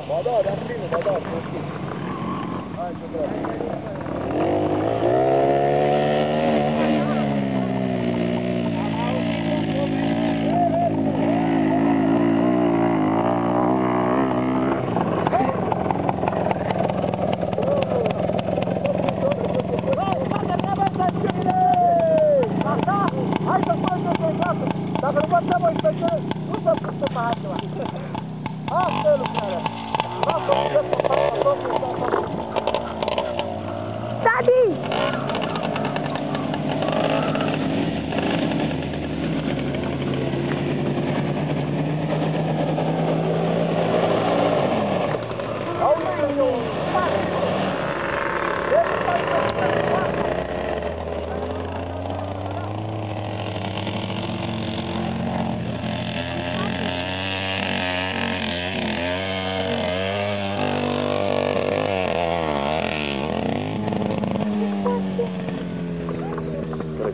Ba da, dar bine, ba da, prostit. Hai să vreau. Dacă nu vă voi pe ce, nu să pusă pe altceva. Asta e lucrarea. Lasă-o să pe partea, Tati!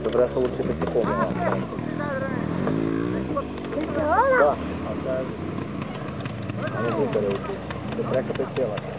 Că vrea să urce peste pomul ăla. Da, asta e. Am văzut că reușit. Să treacă peste el așa.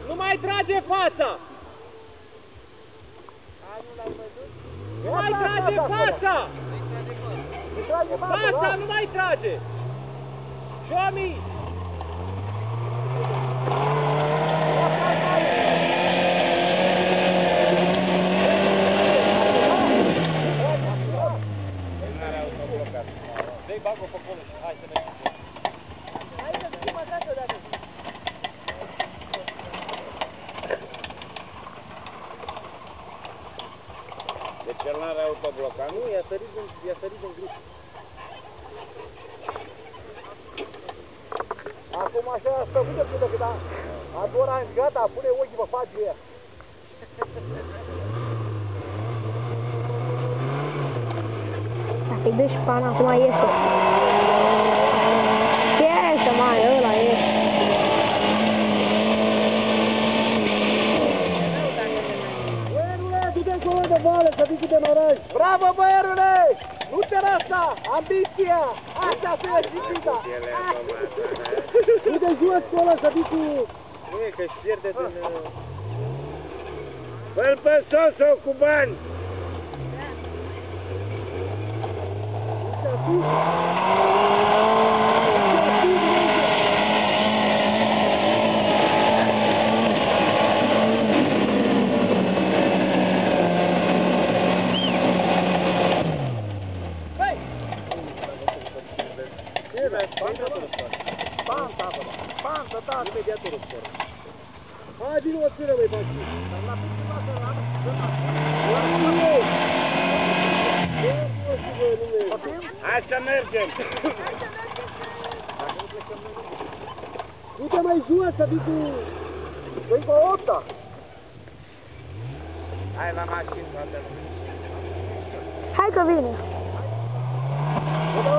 Nu mai trage fața! Nu mai trage fața! Fața nu mai trage! Șomi! Dă-i bag-o pe acolo și hai să mergem. Hai să schimă dată odată. Deci el n-are autoblocat, nu? I-a sărit din grup. Acum așa a stăvut de până când a doar ani gata, pune ochii pe față ea. Dacă-i dă și pana, acum iese. Iese, mai, ăla iese. Băierule, du-te încolo de vale, să vii cu demaraj. Bravo, băierule! Nu te lăsa! Ambiția! Așa se e știința! Du-te jos cu ăla să vii cu... Nu e că-și pierde din... Fă-l pe Soso cu bani! Panta, da, mediatorul spor. Hai, vine o țină, băi, băi. Dar la prima să la hai să mergem! Du-te mai jos să vii cu... Băi, cu 8-a! Hai la mașină, toată. Hai că vine. Da,